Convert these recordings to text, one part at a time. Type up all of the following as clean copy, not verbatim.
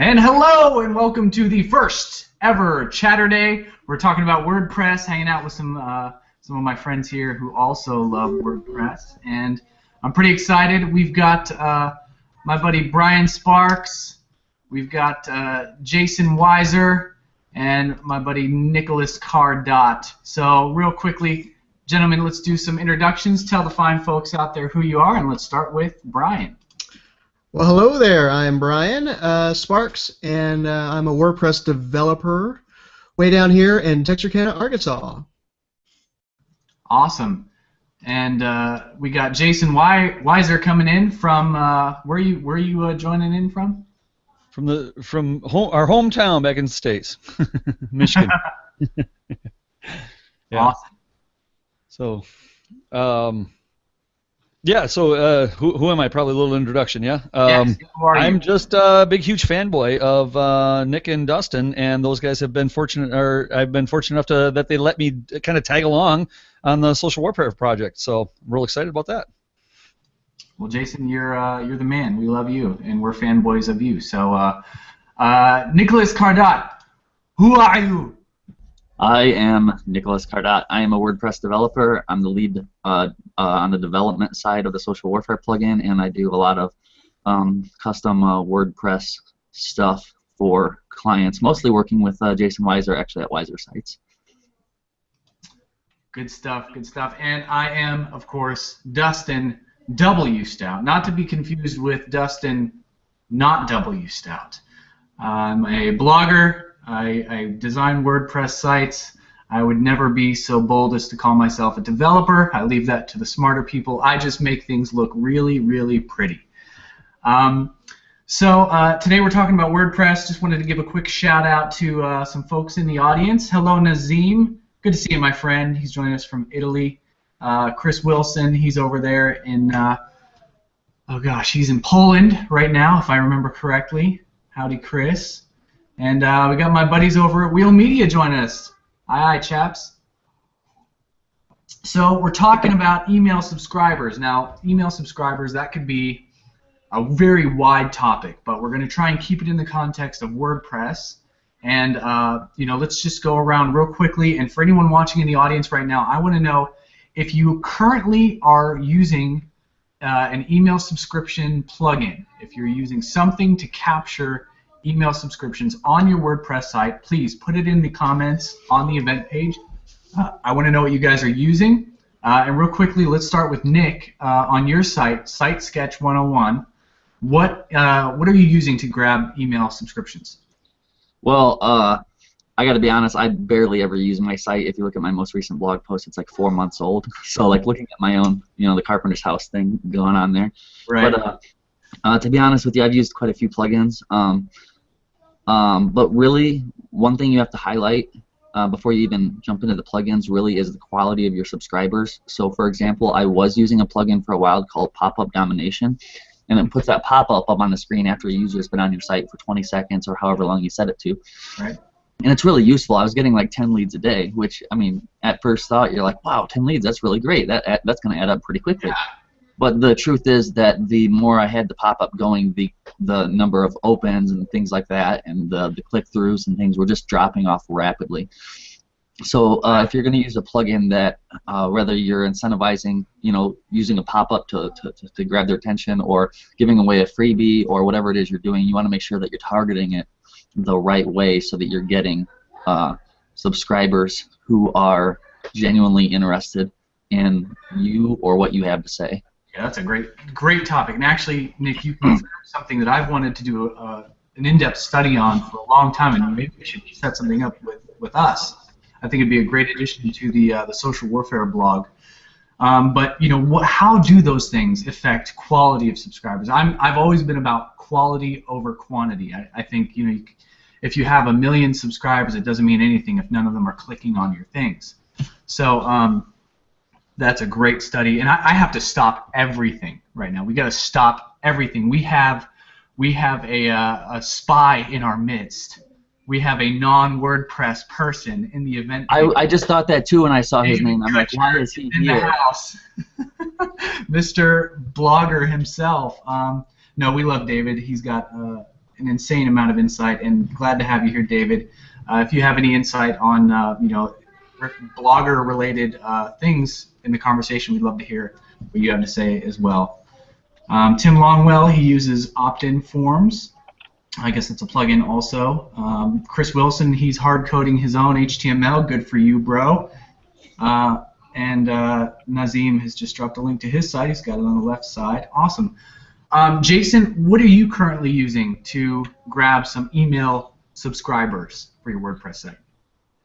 And hello and welcome to the first ever Chatterday. We're talking about WordPress, hanging out with some of my friends here who also love WordPress, and I'm pretty excited. We've got my buddy Brian Sparks, we've got Jason Weiser, and my buddy Nicholas Cardot. So real quickly, gentlemen, let's do some introductions. Tell the fine folks out there who you are, and let's start with Brian. Well, hello there. I'm Brian Sparks, and I'm a WordPress developer way down here in Texarkana, Arkansas. Awesome. And we got Jason Weiser coming in from where are you joining in from? From our hometown back in the States, Michigan. Yeah. Awesome. So, yeah. So, who am I? Probably a little introduction. Yeah. Yes, who are you? I'm just a big, huge fanboy of Nick and Dustin, and those guys have been fortunate, or I've been fortunate enough that they let me kind of tag along on the social warfare project. So, I'm real excited about that. Well, Jason, you're the man. We love you, and we're fanboys of you. So, Nicholas Cardot, who are you? I am Nicholas Cardot. I am a WordPress developer. I'm the lead on the development side of the social warfare plugin, and I do a lot of custom WordPress stuff for clients, mostly working with Jason Weiser, actually at Weiser Sites. Good stuff, good stuff. And I am, of course, Dustin W. Stout, not to be confused with Dustin not W. Stout. I'm a blogger. I design WordPress sites. I would never be so bold as to call myself a developer. I leave that to the smarter people. I just make things look really, really pretty. So today we're talking about WordPress. Just wanted to give a quick shout out to some folks in the audience. Hello, Nazim. Good to see you, my friend. He's joining us from Italy. Chris Wilson, he's over there in, oh gosh, he's in Poland right now, if I remember correctly. Howdy, Chris. And we got my buddies over at Wheel Media joining us. Aye, chaps. So we're talking about email subscribers. Now, email subscribers, that could be a very wide topic, but we're going to try and keep it in the context of WordPress. And, you know, let's just go around real quickly. And for anyone watching in the audience right now, I want to know if you currently are using an email subscription plugin, if you're using something to capture email subscriptions on your WordPress site, please put it in the comments on the event page. I want to know what you guys are using. And real quickly, let's start with Nick on your site, Site Sketch 101. What are you using to grab email subscriptions? Well, I got to be honest, I barely ever use my site. If you look at my most recent blog post, it's like 4 months old. So, like, looking at my own, you know, the Carpenter's House thing going on there. Right. But to be honest with you, I've used quite a few plugins. But really, one thing you have to highlight before you even jump into the plugins really is the quality of your subscribers. So, for example, I was using a plugin for a while called Pop-Up Domination, and it puts that pop-up up on the screen after a user's been on your site for 20 seconds or however long you set it to. Right. And it's really useful. I was getting like 10 leads a day, which, I mean, at first thought, you're like, wow, 10 leads, that's really great. That's going to add up pretty quickly. Yeah. But the truth is that the more I had the pop-up going, the number of opens and things like that, and the click-throughs and things were just dropping off rapidly. So if you're going to use a plugin that, whether you're incentivizing, you know, using a pop-up to grab their attention, or giving away a freebie, or whatever it is you're doing, you want to make sure that you're targeting it the right way so that you're getting subscribers who are genuinely interested in you or what you have to say. Yeah, that's a great topic. And actually, Nick, you confirmed something that I've wanted to do an in-depth study on for a long time, and maybe we should set something up with us. I think it'd be a great addition to the social warfare blog. But you know, how do those things affect quality of subscribers? I've always been about quality over quantity. I think, you know, if you have 1 million subscribers, it doesn't mean anything if none of them are clicking on your things. So that's a great study, and I have to stop everything right now. We got to stop everything. We have a spy in our midst. We have a non-WordPress person in the event. I just thought that too when I saw his name. I'm like, why is he in here? The house? Mr. Blogger himself. No, we love David. He's got an insane amount of insight, and glad to have you here, David. If you have any insight on blogger-related things in the conversation, we'd love to hear what you have to say as well. Tim Longwell, he uses opt-in forms. I guess it's a plugin also. Chris Wilson, he's hard coding his own HTML. Good for you, bro. And Nazim has just dropped a link to his site. He's got it on the left side. Awesome. Jason, what are you currently using to grab some email subscribers for your WordPress site?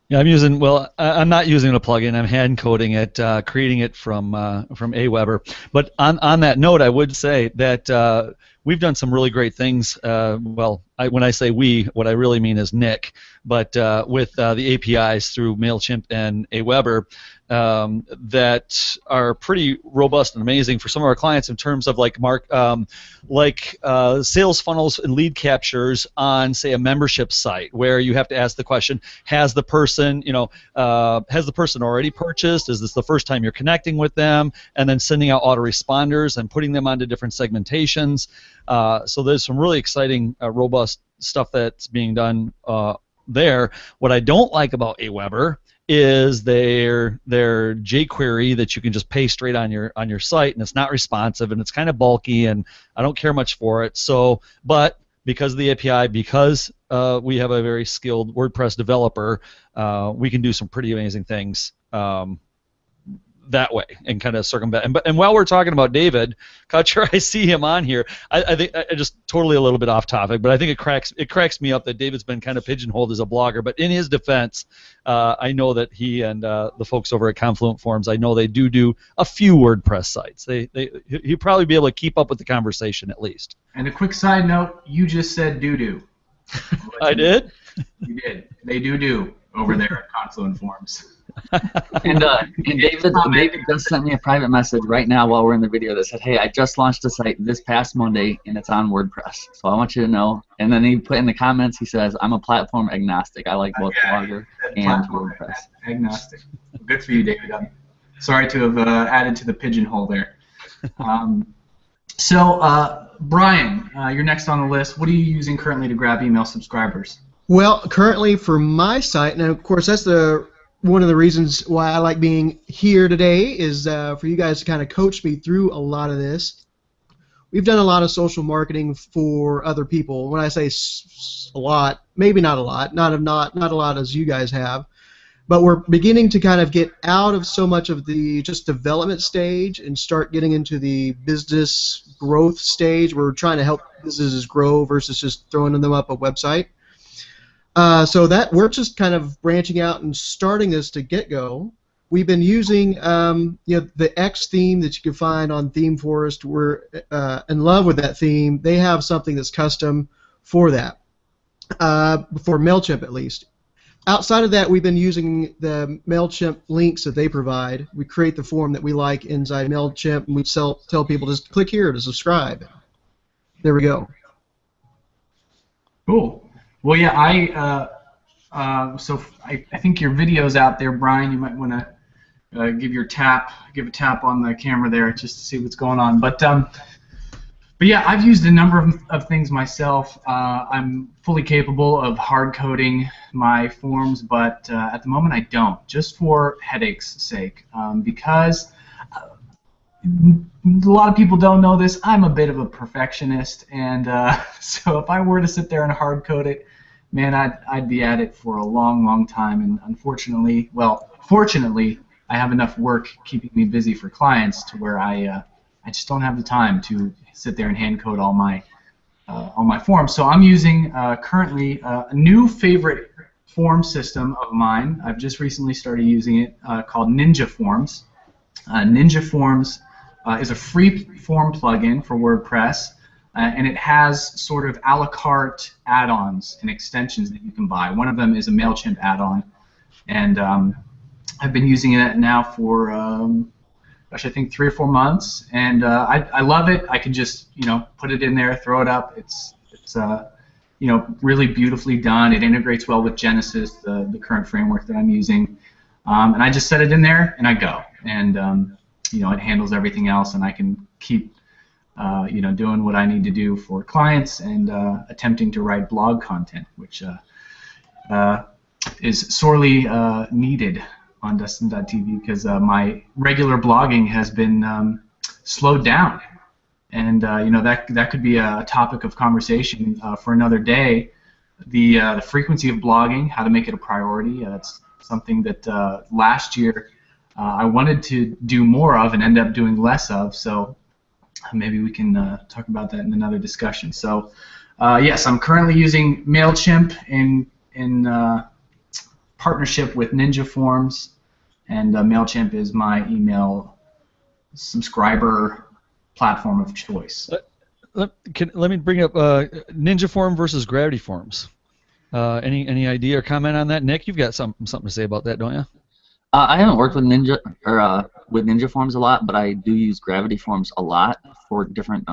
Yeah, I'm not using a plugin. I'm hand coding it, creating it from Aweber. But on that note, I would say that we've done some really great things. When I say we, what I really mean is Nick. But with the APIs through MailChimp and Aweber, that are pretty robust and amazing for some of our clients in terms of sales funnels and lead captures on, say, a membership site where you have to ask the question: has the person already purchased? Is this the first time you're connecting with them? And then sending out autoresponders and putting them onto different segmentations. So there's some really exciting, robust stuff that's being done there. What I don't like about Aweber is their jQuery that you can just paste straight on your site, and it's not responsive, and it's kind of bulky, and I don't care much for it. So, but because of the API, because we have a very skilled WordPress developer, we can do some pretty amazing things that way and kind of circumvent. And while we're talking about David Kutcher, I see him on here. I think I just totally a little bit off topic, but I think it cracks me up that David's been kind of pigeonholed as a blogger. But in his defense, I know that he and the folks over at Confluent Forums, I know they do a few WordPress sites. He'd probably be able to keep up with the conversation at least. And a quick side note: you just said doo-doo. I did? You did. They do over there at Confluent Forums. And David just sent me a private message right now while we're in the video that said, "Hey, I just launched a site this past Monday, and it's on WordPress. So I want you to know." And then he put in the comments, he says, "I'm a platform agnostic. I like both Blogger and WordPress." Agnostic. Good for you, David. I'm sorry to have added to the pigeonhole there. So, Brian, you're next on the list. What are you using currently to grab email subscribers? Well, currently for my site, and of course that's one of the reasons why I like being here today is for you guys to kind of coach me through a lot of this. We've done a lot of social marketing for other people. When I say a lot, maybe not a lot, not a lot as you guys have, but we're beginning to kind of get out of so much of the just development stage and start getting into the business growth stage. We're trying to help businesses grow versus just throwing them up a website. So that we're just kind of branching out and starting this to get-go. We've been using the X theme that you can find on ThemeForest. We're in love with that theme. They have something that's custom for that, for MailChimp at least. Outside of that, we've been using the MailChimp links that they provide. We create the form that we like inside MailChimp, and we tell people just click here to subscribe. There we go. Cool. Well, yeah, I think your video's out there, Brian. You might want to give a tap on the camera there just to see what's going on. But yeah, I've used a number of things myself. I'm fully capable of hard coding my forms, but at the moment I don't, just for headache's sake, because a lot of people don't know this. I'm a bit of a perfectionist, and so if I were to sit there and hard code it, man, I'd be at it for a long, long time. And unfortunately, fortunately, I have enough work keeping me busy for clients to where I just don't have the time to sit there and hand code all my forms. So I'm using currently a new favorite form system of mine. I've just recently started using it called Ninja Forms. Ninja Forms is a free form plugin for WordPress, and it has sort of a la carte add-ons and extensions that you can buy. One of them is a MailChimp add-on, and I've been using it now for I think 3 or 4 months, and I love it. I can just put it in there, throw it up. It's really beautifully done. It integrates well with Genesis, the current framework that I'm using, and I just set it in there and I go, and it handles everything else, and I can keep doing what I need to do for clients and attempting to write blog content, which is sorely needed on Dustn.tv because my regular blogging has been slowed down, and that could be a topic of conversation for another day. The frequency of blogging, how to make it a priority. That's something that last year I wanted to do more of and end up doing less of. So maybe we can talk about that in another discussion. So yes, I'm currently using MailChimp in partnership with Ninja Forms, and MailChimp is my email subscriber platform of choice. Let me bring up Ninja Form versus Gravity Forms. Any idea or comment on that, Nick? You've got something to say about that, don't you? I haven't worked with Ninja Forms a lot, but I do use Gravity Forms a lot for different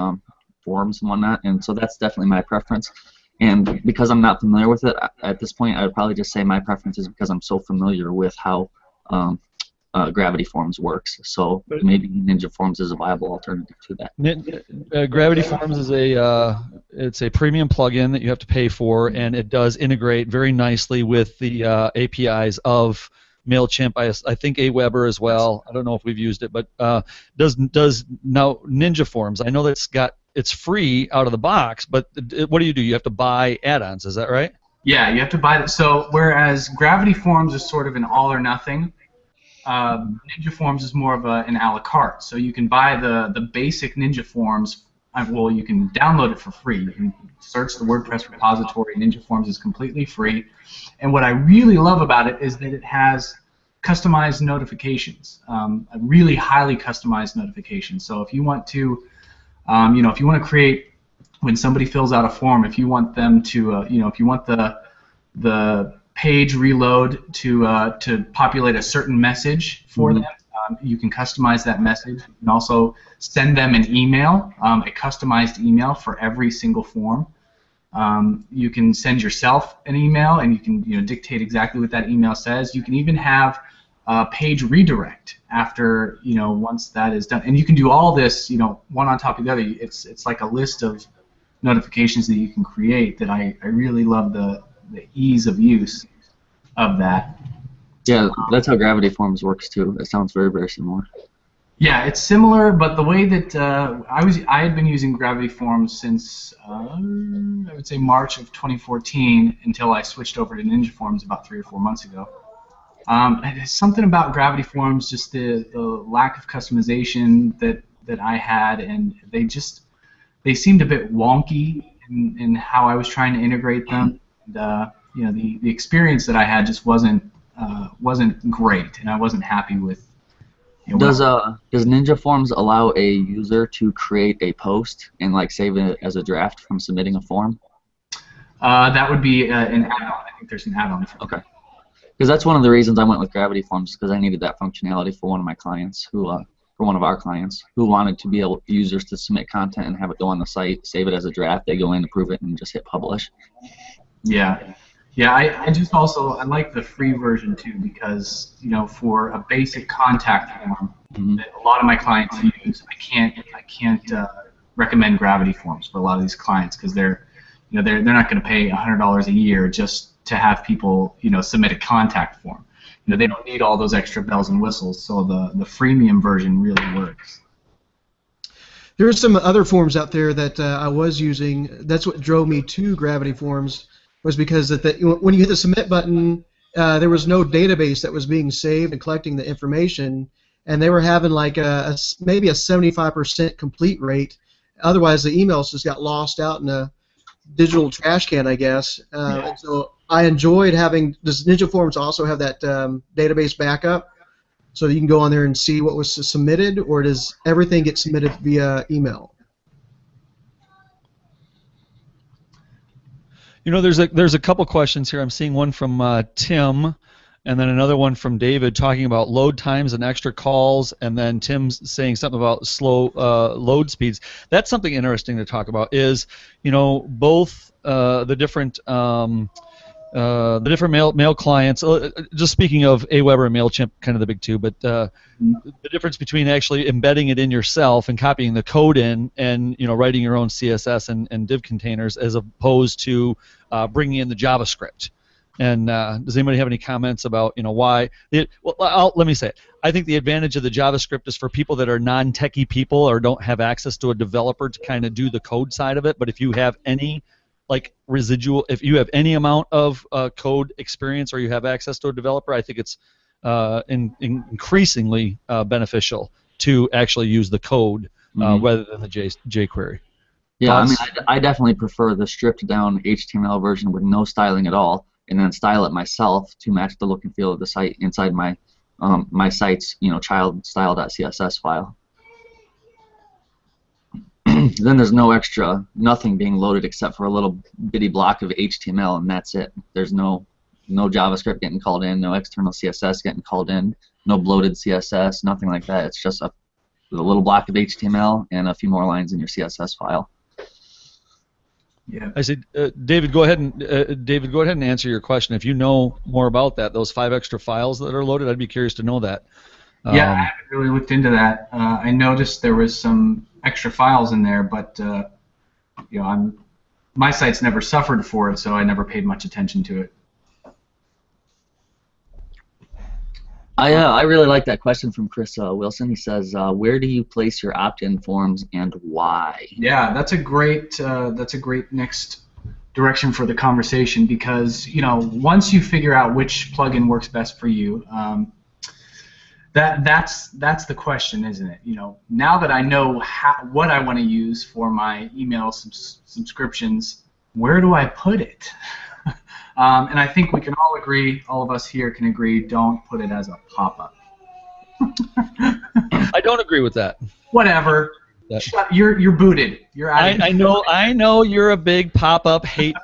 forms and whatnot, and so that's definitely my preference. And because I'm not familiar with it at this point, I would probably just say my preference is because I'm so familiar with how Gravity Forms works. So maybe Ninja Forms is a viable alternative to that. Gravity Forms is it's a premium plugin that you have to pay for, and it does integrate very nicely with the APIs of MailChimp. I think Aweber as well. I don't know if we've used it, but does now Ninja Forms? I know it's free out of the box, but what do? You have to buy add-ons. Is that right? Yeah, you have to buy it. So whereas Gravity Forms is sort of an all or nothing, Ninja Forms is more of an a la carte. So you can buy the basic Ninja Forms. Well, you can download it for free. You can search the WordPress repository. Ninja Forms is completely free. And what I really love about it is that it has customized notifications, a really highly customized notification. So if you want to, if you want to create, when somebody fills out a form, if you want them to, if you want the page reload to populate a certain message for them, you can customize that message. You can also send them an email, a customized email for every single form. You can send yourself an email, and you can dictate exactly what that email says. You can even have a page redirect after once that is done, and you can do all this one on top of the other. It's like a list of notifications that you can create. That I really love the ease of use of that. Yeah, that's how Gravity Forms works too. It sounds very, very similar. Yeah, it's similar, but the way that I had been using Gravity Forms since I would say March of 2014 until I switched over to Ninja Forms about 3 or 4 months ago. And something about Gravity Forms, just the lack of customization that I had, and they seemed a bit wonky in how I was trying to integrate them. And, the experience that I had just wasn't great, and I wasn't happy with. Does Ninja Forms allow a user to create a post and save it as a draft from submitting a form? That would be an add-on. I think there's an add-on for that. Okay. Because that's one of the reasons I went with Gravity Forms, because I needed that functionality for one of my clients, for one of our clients, who wanted to be able users to submit content and have it go on the site, save it as a draft, they go in, approve it, and just hit publish. Yeah. Yeah, I like the free version too, because for a basic contact form that a lot of my clients use, I can't recommend Gravity Forms for a lot of these clients, because they're not going to pay $100 a year just to have people submit a contact form. They don't need all those extra bells and whistles, so the freemium version really works. There are some other forms out there that I was using. That's what drove me to Gravity Forms, was because when you hit the submit button, there was no database that was being saved and collecting the information, and they were having maybe a 75% complete rate. Otherwise, the emails just got lost out in a digital trash can, I guess. And so I enjoyed having. Does Ninja Forms also have that database backup, so that you can go on there and see what was submitted, or does everything get submitted via email? There's a couple questions here. I'm seeing one from Tim, and then another one from David talking about load times and extra calls, and then Tim's saying something about slow load speeds. That's something interesting to talk about. Is both the different the different mail clients. Just speaking of Aweber and Mailchimp, kind of the big two, but the difference between actually embedding it in yourself and copying the code in, and writing your own CSS and div containers, as opposed to bringing in the JavaScript. And does anybody have any comments about why? Let me say it. I think the advantage of the JavaScript is for people that are non-techie people or don't have access to a developer to kind of do the code side of it. But if you have any if you have any amount of code experience or you have access to a developer, I think it's increasingly beneficial to actually use the code rather than the jQuery. Yeah, I mean, I definitely prefer the stripped down HTML version with no styling at all, and then style it myself to match the look and feel of the site inside my my site's child style.css file. Then there's nothing being loaded except for a little bitty block of HTML, and that's it. There's no JavaScript getting called in, no external CSS getting called in, no bloated CSS, nothing like that. It's just a little block of HTML and a few more lines in your CSS file. Yeah. I said, David, go ahead and answer your question. If you know more about that, those 5 extra files that are loaded, I'd be curious to know that. Yeah, I haven't really looked into that. I noticed there was some extra files in there, but my site's never suffered for it, so I never paid much attention to it. I really like that question from Chris Wilson. He says, "Where do you place your opt-in forms and why?" Yeah, that's a great next direction for the conversation, because once you figure out which plugin works best for you. That's the question, isn't it? Now that I know what I want to use for my email subscriptions, where do I put it? And I think we can all agree, all of us here can agree, don't put it as a pop-up. I don't agree with that. Whatever. You're booted. You're out. I know you're a big pop-up hate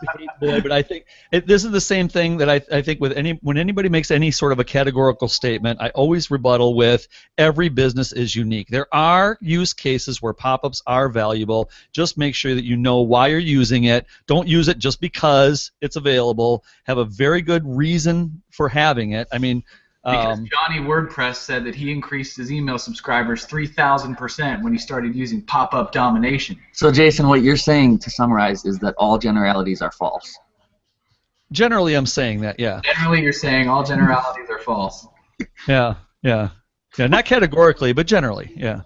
boy, but I think this is the same thing that I think with when anybody makes any sort of a categorical statement, I always rebuttal with every business is unique. There are use cases where pop-ups are valuable. Just make sure that you know why you're using it. Don't use it just because it's available. Have a very good reason for having it. I mean. Because Johnny WordPress said that he increased his email subscribers 3,000% when he started using pop-up domination. So, Jason, what you're saying, to summarize, is that all generalities are false. Generally, I'm saying that, yeah. Generally, you're saying all generalities are false. Yeah. Not categorically, but generally, yeah.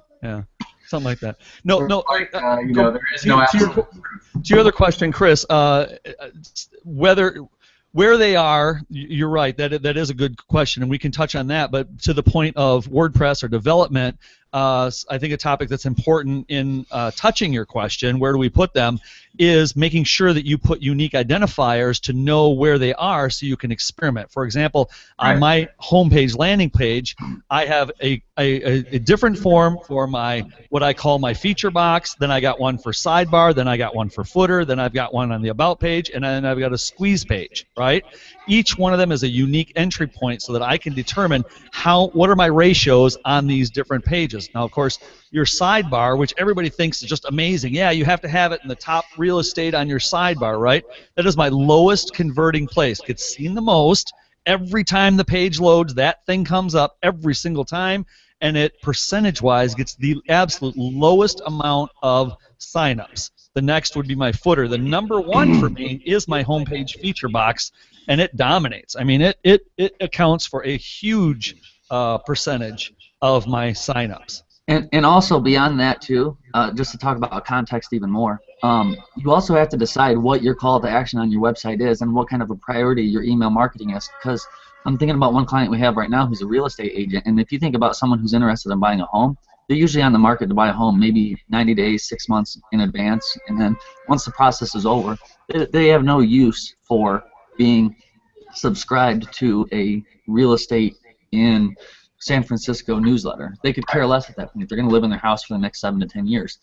Something like that. No. There is no absolute truth. To your other question, Chris, where they are, you're right. That is a good question, and we can touch on that. But to the point of WordPress or development, I think a topic that's important in touching your question, where do we put them, is making sure that you put unique identifiers to know where they are so you can experiment. For example, on my homepage landing page, I have a different form for what I call my feature box, then I got one for sidebar, then I got one for footer, then I've got one on the about page, and then I've got a squeeze page, right? Each one of them is a unique entry point so that I can determine what are my ratios on these different pages. Now, of course, your sidebar, which everybody thinks is just amazing. Yeah, you have to have it in the top real estate on your sidebar, right? That is my lowest converting place. Gets seen the most. Every time the page loads, that thing comes up every single time, and it percentage-wise gets the absolute lowest amount of signups. The next would be my footer. The number one for me is my homepage feature box, and it dominates. I mean, it accounts for a huge percentage of my signups. And also beyond that too, just to talk about context even more, you also have to decide what your call to action on your website is and what kind of a priority your email marketing is. Because I'm thinking about one client we have right now who's a real estate agent, and if you think about someone who's interested in buying a home, they're usually on the market to buy a home maybe 90 days, 6 months in advance, and then once the process is over, they have no use for being subscribed to a real estate in San Francisco newsletter. They could care less at that point. They're going to live in their house for the next 7 to 10 years,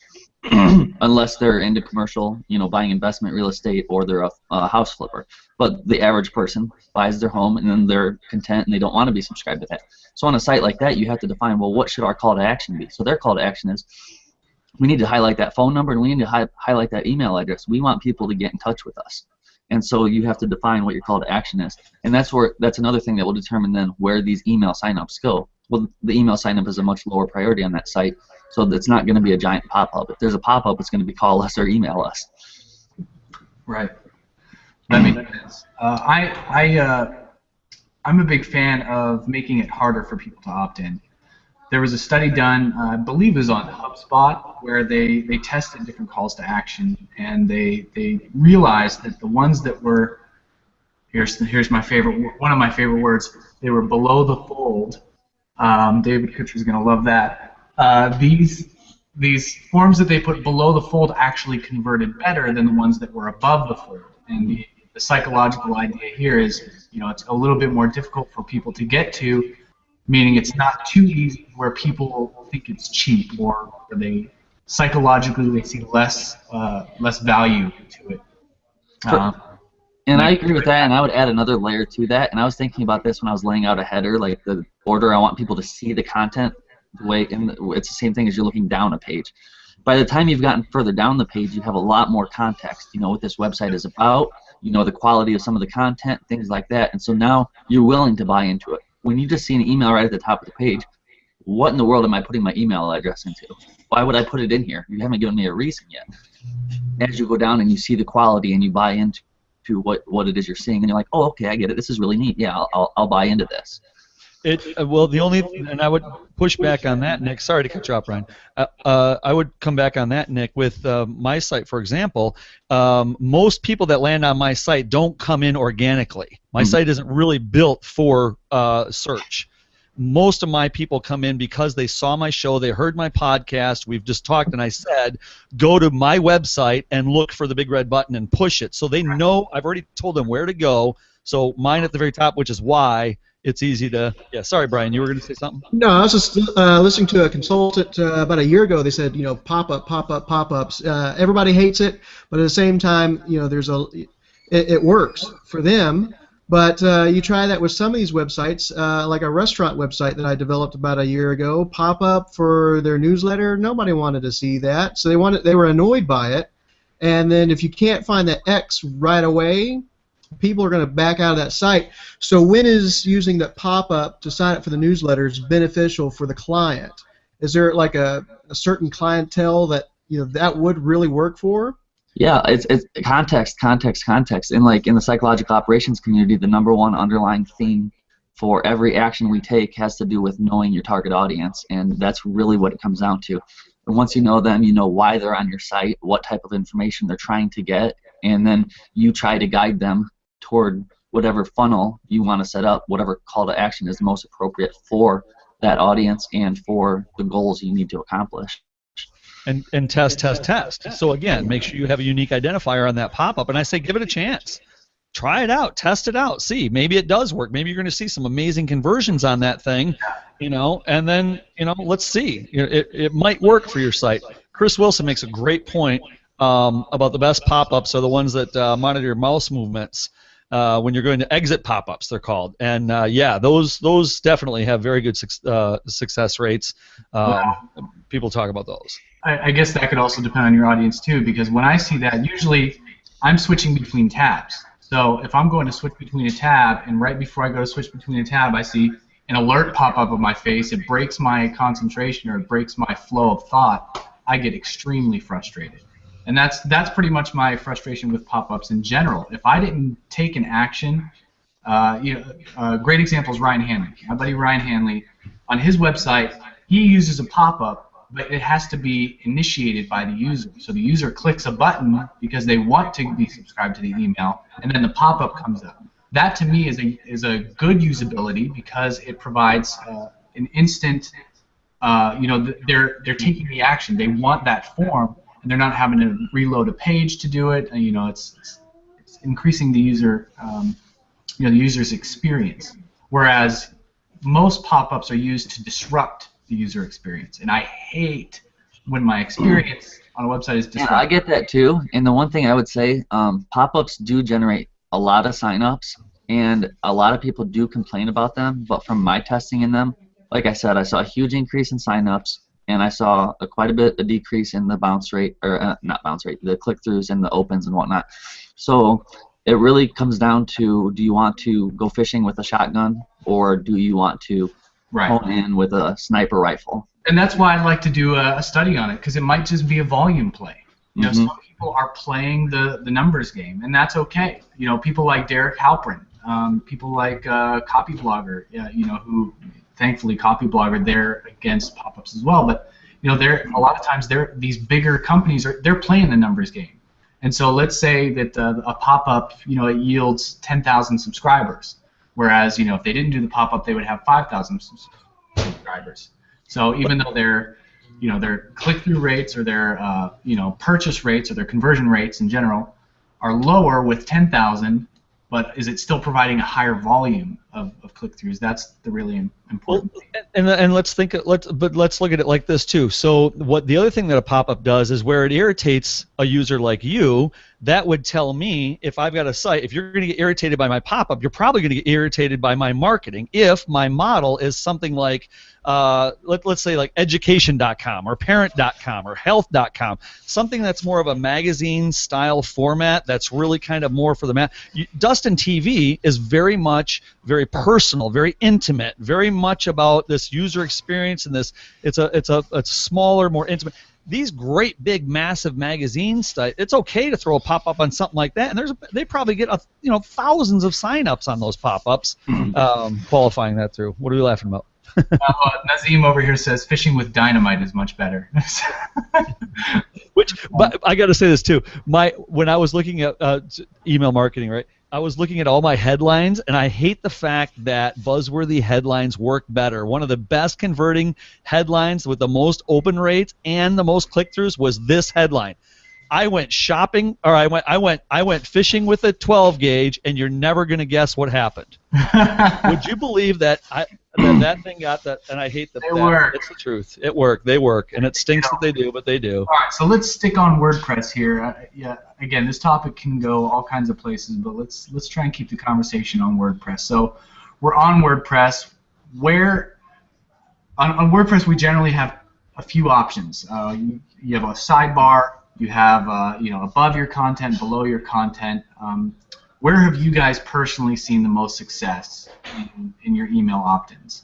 unless they're into commercial, buying investment real estate, or they're a house flipper. But the average person buys their home and then they're content and they don't want to be subscribed to that. So on a site like that, you have to define, well, what should our call to action be? So their call to action is, we need to highlight that phone number and we need to highlight that email address. We want people to get in touch with us. And so you have to define what your call to action is. And that's another thing that will determine then where these email signups go. Well, the email signup is a much lower priority on that site, so it's not going to be a giant pop-up. If there's a pop-up, it's going to be call us or email us. Right. That makes sense. I'm a big fan of making it harder for people to opt in. There was a study done, I believe it was on HubSpot, where they tested different calls to action, and they realized that the ones that were, here's my favorite, one of my favorite words, they were below the fold. David Kutcher's going to love that. These forms that they put below the fold actually converted better than the ones that were above the fold. And the psychological idea here is, it's a little bit more difficult for people to get to, meaning it's not too easy where people think it's cheap, or they psychologically they see less value to it. And I agree with that, and I would add another layer to that. And I was thinking about this when I was laying out a header, like the order I want people to see the content. It's the same thing as you're looking down a page. By the time you've gotten further down the page, you have a lot more context. You know what this website is about. You know the quality of some of the content, things like that. And so now you're willing to buy into it. When you just see an email right at the top of the page, what in the world am I putting my email address into? Why would I put it in here? You haven't given me a reason yet. As you go down and you see the quality and you buy into what it is you're seeing, and you're like, oh, okay, I get it. This is really neat. Yeah, I'll buy into this. Well, and I would push back on that, Nick. Sorry to cut you off, Brian. I would come back on that, Nick, with my site, for example. Most people that land on my site don't come in organically. My site isn't really built for search. Most of my people come in because they saw my show, they heard my podcast, we've just talked, and I said, go to my website and look for the big red button and push it. So they know, I've already told them where to go. So mine at the very top, which is why it's easy to, yeah, sorry, Brian, you were going to say something? No, I was just listening to a consultant about a year ago. They said, pop-ups. Everybody hates it, but at the same time, it works for them. But you try that with some of these websites, like a restaurant website that I developed about a year ago. Pop-up for their newsletter, nobody wanted to see that, so they were annoyed by it. And then if you can't find the X right away, people are going to back out of that site. So when is using that pop-up to sign up for the newsletters beneficial for the client? Is there like a certain clientele that that would really work for? Yeah, it's context, and like in the psychological operations community, the #1 underlying theme for every action we take has to do with knowing your target audience, and that's really what it comes down to. And once you know them, you know why they're on your site, what type of information they're trying to get, and then you try to guide them toward whatever funnel you want to set up, whatever call to action is most appropriate for that audience and for the goals you need to accomplish. And test. So again, make sure you have a unique identifier on that pop-up, and I say give it a chance. Try it out, test it out, see. Maybe it does work. Maybe you're going to see some amazing conversions on that thing, and then, let's see. It might work for your site. Chris Wilson makes a great point about the best pop-ups are the ones that monitor your mouse movements. When you're going to exit pop-ups, they're called, and those definitely have very good success rates. People talk about those. I guess that could also depend on your audience too, because when I see that, usually I'm switching between tabs. So if I'm going to switch between a tab, and right before I go to switch between a tab, I see an alert pop up of my face, it breaks my concentration or it breaks my flow of thought, I get extremely frustrated. And that's pretty much my frustration with pop-ups in general. If I didn't take an action, great example is Ryan Hanley. My buddy Ryan Hanley, on his website, he uses a pop-up, but it has to be initiated by the user. So the user clicks a button because they want to be subscribed to the email, and then the pop-up comes up. That to me is a good usability because it provides an instant. They're taking the action. They want that form, and they're not having to reload a page to do it. And, it's increasing the user, the user's experience. Whereas most pop-ups are used to disrupt the user experience, and I hate when my experience on a website is disrupted. Yeah, I get that too. And the one thing I would say, pop-ups do generate a lot of sign-ups, and a lot of people do complain about them. But from my testing in them, like I said, I saw a huge increase in sign-ups, and I saw quite a decrease in the bounce rate, or not bounce rate, the click-throughs and the opens and whatnot. So it really comes down to, do you want to go fishing with a shotgun, or do you want to hone in with a sniper rifle? And that's why I'd like to do a study on it, because it might just be a volume play. You know, some people are playing the numbers game, and that's okay. You know, people like Derek Halprin, people like Copy Blogger, you know, who thankfully Copy Blogger, they're against pop-ups as well. But you know, a lot of times these bigger companies they're playing the numbers game. And so let's say that a pop-up, you know, it yields 10,000 subscribers, whereas, you know, if they didn't do the pop-up, they would have 5,000 subscribers. So even though their click-through rates or their, you know, purchase rates or their conversion rates in general are lower with 10,000, but is it still providing a higher volume of click-throughs? That's the really important thing. And let's look at it like this too. So the other thing that a pop-up does is where it irritates a user like you, that would tell me, if I've got a site, if you're going to get irritated by my pop-up, you're probably going to get irritated by my marketing. If my model is something like, let's say like education.com or parent.com or health.com, something that's more of a magazine style format that's really kind of more for the Dustn.tv is very personal, very intimate, very much about this user experience, and this it's a smaller, more intimate. These great big massive magazines, it's okay to throw a pop-up on something like that, and they probably get thousands of sign-ups on those pop-ups. Qualifying that through. What are we laughing about? Nazim over here says fishing with dynamite is much better. But I got to say this too. When I was looking at email marketing, right, I was looking at all my headlines, and I hate the fact that buzzworthy headlines work better. One of the best converting headlines with the most open rates and the most click-throughs was this headline. I went shopping, or I went fishing with a 12 gauge, and you're never going to guess what happened. Would you believe that that thing got that? And I hate that. They work. It's the truth. It worked. They work, and it stinks that they do, but they do. All right, so let's stick on WordPress here. Again, this topic can go all kinds of places, but let's try and keep the conversation on WordPress. So we're on WordPress. On WordPress we generally have a few options. You have a sidebar. You have, above your content, below your content. Where have you guys personally seen the most success in your email opt-ins?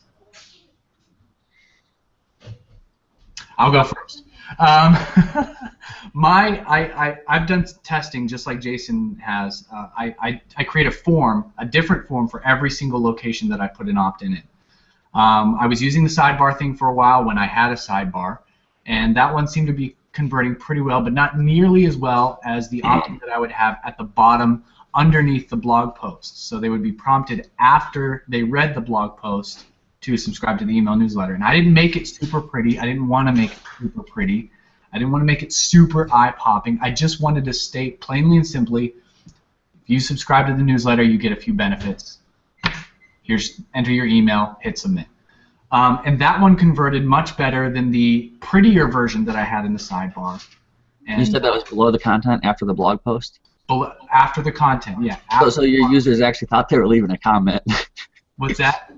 I'll go first. I've done testing just like Jason has. I create a different form for every single location that I put an opt-in in. I was using the sidebar thing for a while when I had a sidebar, and that one seemed to be converting pretty well, but not nearly as well as the opt-in that I would have at the bottom underneath the blog post. So they would be prompted after they read the blog post to subscribe to the email newsletter. And I didn't make it super pretty. I didn't want to make it super pretty. I didn't want to make it super eye-popping. I just wanted to state plainly and simply, if you subscribe to the newsletter, you get a few benefits. Enter your email, hit submit. And that one converted much better than the prettier version that I had in the sidebar. And you said that was below the content after the blog post? After the content, yeah. So your users actually thought they were leaving a comment. What's that?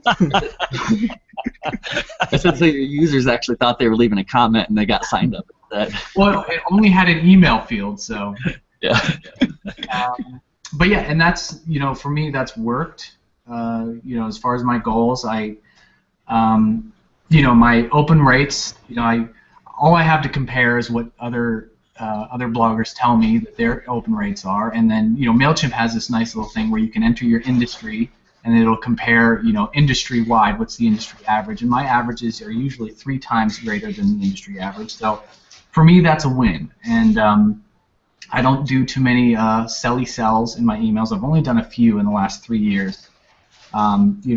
I said so your users actually thought they were leaving a comment and they got signed up instead. Well, it only had an email field, so. Yeah. But yeah, and that's, for me, that's worked. As far as my goals, my open rates, all I have to compare is what other bloggers tell me that their open rates are, and then MailChimp has this nice little thing where you can enter your industry, and it'll compare industry-wide what's the industry average, and my averages are usually 3 times greater than the industry average. So for me, that's a win, and I don't do too many selly sells in my emails. I've only done a few in the last 3 years.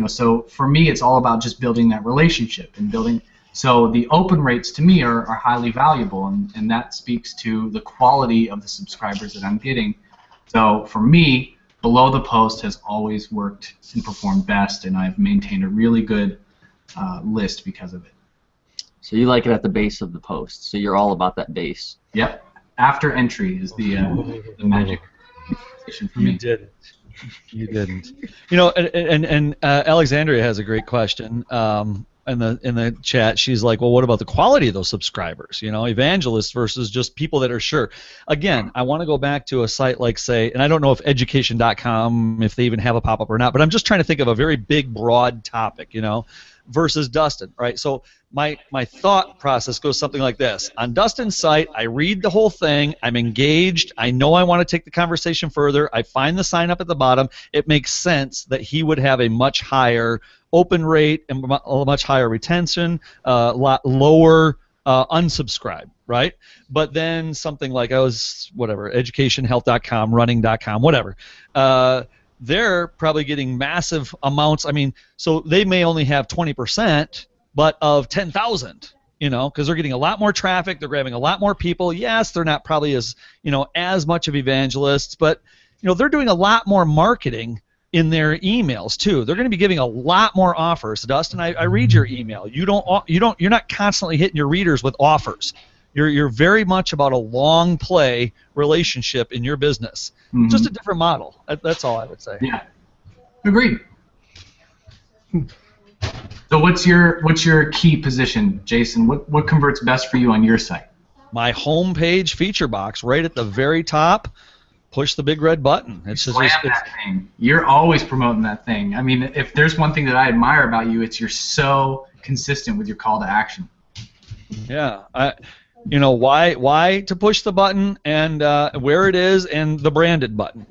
So for me, it's all about just building that relationship and building. So the open rates to me are highly valuable, and that speaks to the quality of the subscribers that I'm getting. So for me, below the post has always worked and performed best, and I've maintained a really good list because of it. So you like it at the base of the post. So you're all about that base. Yep. After entry is the magic for me. You did it. You didn't. And Alexandria has a great question. in the chat, she's like, well, what about the quality of those subscribers? Evangelists versus just people that are sure. Again, I want to go back to a site like, say, and I don't know if education.com, if they even have a pop-up or not, but I'm just trying to think of a very big, broad topic, versus Dustn, right? So my thought process goes something like this. On Dustn's site, I read the whole thing. I'm engaged. I know I want to take the conversation further. I find the sign up at the bottom. It makes sense that he would have a much higher open rate and a much higher retention, a lot lower unsubscribe, right? But then something like educationhealth.com, running.com, whatever. They're probably getting massive amounts. I mean, so they may only have 20%, but of 10,000, because they're getting a lot more traffic. They're grabbing a lot more people. Yes, they're not probably as much of evangelists, but they're doing a lot more marketing in their emails too. They're going to be giving a lot more offers. Dustin, I read your email. You're not constantly hitting your readers with offers. You're very much about a long play relationship in your business. Mm-hmm. Just a different model. That's all I would say. Yeah, agreed. So what's your key position, Jason? What converts best for you on your site? My homepage feature box, right at the very top. Push the big red button. It's just that thing. You're always promoting that thing. I mean, if there's one thing that I admire about you, it's you're so consistent with your call to action. Yeah, why to push the button and where it is and the branded button,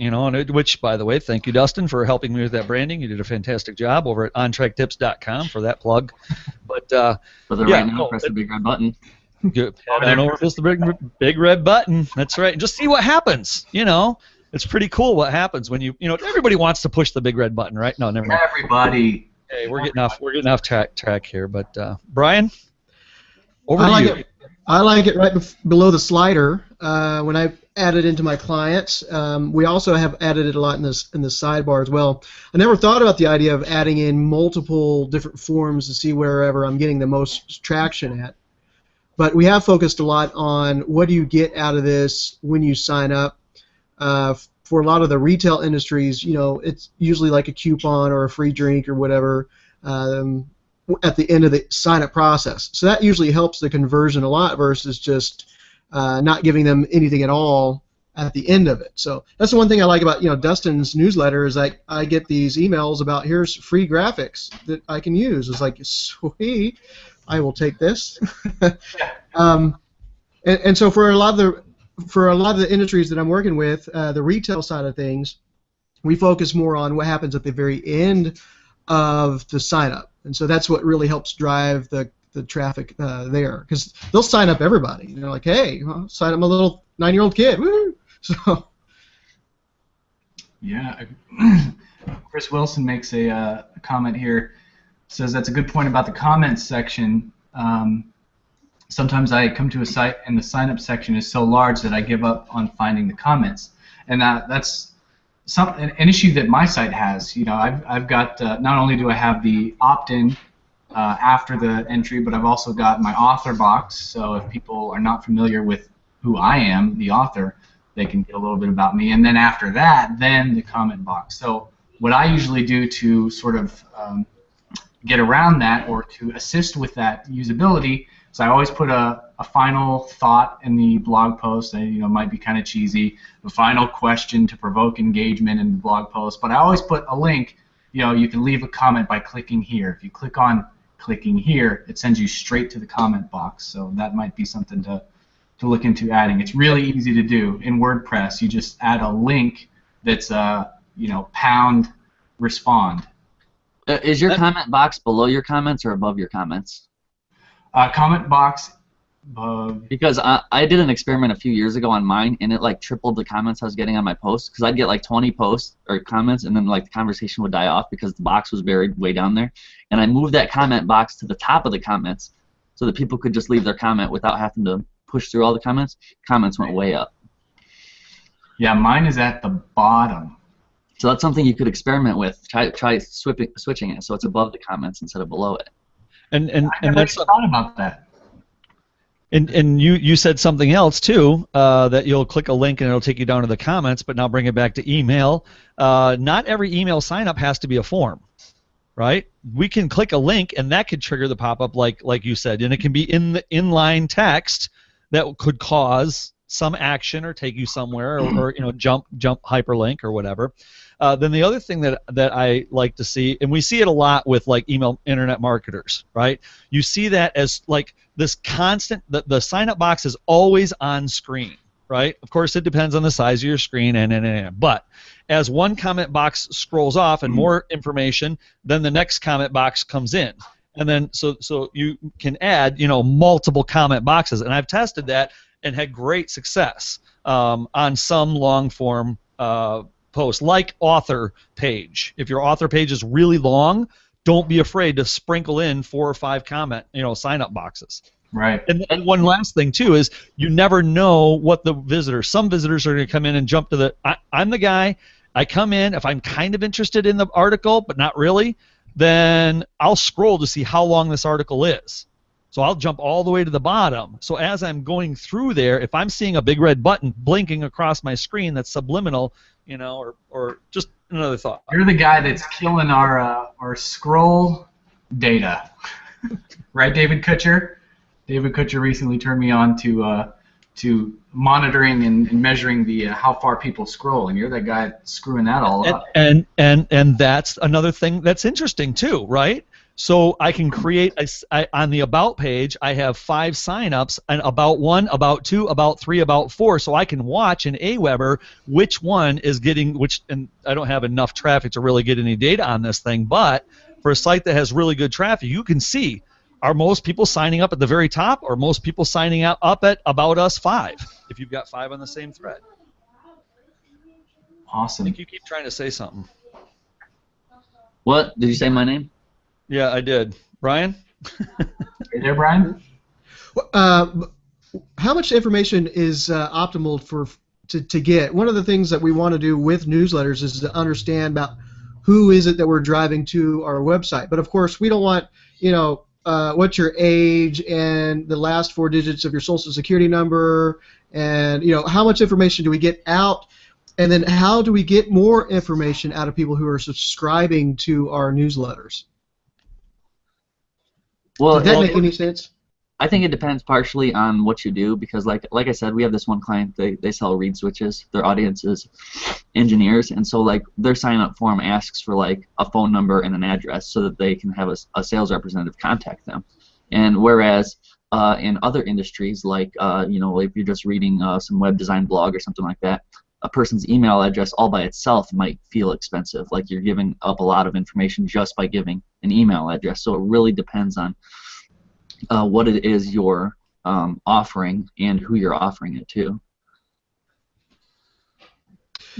which, by the way, thank you, Dustin, for helping me with that branding. You did a fantastic job over at ontracktips.com for that plug. But right now, press the big red button. Good. Head on over, press the big red button. That's right. And just see what happens. It's pretty cool what happens when everybody wants to push the big red button, right? No, never mind. Everybody. Hey, we're getting off track here, but Brian, over to you. I like it right below the slider when I add it into my clients. We also have added it a lot in the sidebar as well. I never thought about the idea of adding in multiple different forms to see wherever I'm getting the most traction at. But we have focused a lot on what do you get out of this when you sign up. For a lot of the retail industries, it's usually like a coupon or a free drink or whatever at the end of the sign-up process. So that usually helps the conversion a lot versus just not giving them anything at all at the end of it. So that's the one thing I like about Dustin's newsletter is I get these emails about here's free graphics that I can use. It's like, sweet, I will take this. And so for a lot of the industries that I'm working with, the retail side of things, we focus more on what happens at the very end of the sign up. And so that's what really helps drive the traffic there, because they'll sign up everybody. They're like, hey, I'll sign up my little 9-year-old kid. Woo! So. Yeah. Chris Wilson makes a comment here. Says that's a good point about the comments section. Sometimes I come to a site and the sign-up section is so large that I give up on finding the comments, and that's an issue that my site has. I've got not only do I have the opt-in after the entry, but I've also got my author box. So if people are not familiar with who I am, the author, they can get a little bit about me, and then after that, then the comment box. So what I usually do to sort of get around that or to assist with that usability, so I always put a final thought in the blog post. Might be kind of cheesy. The final question to provoke engagement in the blog post, but I always put a link. You can leave a comment by clicking here. If you click on clicking here, it sends you straight to the comment box. So that might be something to look into adding. It's really easy to do in WordPress. You just add a link that's pound respond. Is your comment box below your comments or above your comments? Comment box. Because I did an experiment a few years ago on mine, and it like tripled the comments I was getting on my posts. Because I'd get like 20 posts or comments, and then like the conversation would die off because the box was buried way down there. And I moved that comment box to the top of the comments, so that people could just leave their comment without having to push through all the comments. Comments went way up. Yeah, mine is at the bottom. So that's something you could experiment with. Try switching it so it's above the comments instead of below it. And that's thought about that. And you said something else too, that you'll click a link and it'll take you down to the comments, but now bring it back to email. Not every email sign up has to be a form, right? We can click a link, and that could trigger the pop-up, like you said, and it can be in the inline text that could cause some action or take you somewhere, or jump hyperlink or whatever. Then the other thing that I like to see, and we see it a lot with like email internet marketers, right? You see that as like this constant, the sign-up box is always on screen, right? Of course, it depends on the size of your screen, but as one comment box scrolls off and more information, then the next comment box comes in. And then so you can add, multiple comment boxes. And I've tested that and had great success on some long form posts, like author page. If your author page is really long, don't be afraid to sprinkle in 4 or 5 comment, sign up boxes. Right. And one last thing too is you never know what the visitors. Some visitors are going to come in and jump to the. I'm the guy. I come in if I'm kind of interested in the article, but not really. Then I'll scroll to see how long this article is. So I'll jump all the way to the bottom. So as I'm going through there, if I'm seeing a big red button blinking across my screen that's subliminal, or just another thought. You're the guy that's killing our scroll data, right, David Kutcher? David Kutcher recently turned me on to monitoring and measuring the how far people scroll, and you're that guy screwing that all up. And that's another thing that's interesting too, right? So I can create on the About page, I have 5 signups, and About 1, About 2, About 3, About 4, so I can watch in Aweber which one is getting which. And I don't have enough traffic to really get any data on this thing, but for a site that has really good traffic, you can see, are most people signing up at the very top, or most people signing up at About Us 5, if you've got 5 on the same thread. Awesome. I think you keep trying to say something. What? Did you say my name? Yeah, I did. Brian? Hey there, Brian? How much information is optimal to get? One of the things that we want to do with newsletters is to understand about who is it that we're driving to our website. But of course, we don't want, what's your age and the last 4 digits of your social security number, and how much information do we get out, and then how do we get more information out of people who are subscribing to our newsletters? Well, Did that make any sense? I think it depends partially on what you do, because like I said, we have this one client, they sell reed switches. Their audience is engineers, and so like their sign-up form asks for like a phone number and an address so that they can have a sales representative contact them. And whereas in other industries, like if you're just reading some web design blog or something like that, a person's email address all by itself might feel expensive, like you're giving up a lot of information just by giving an email address. So it really depends on what it is you're offering and who you're offering it to.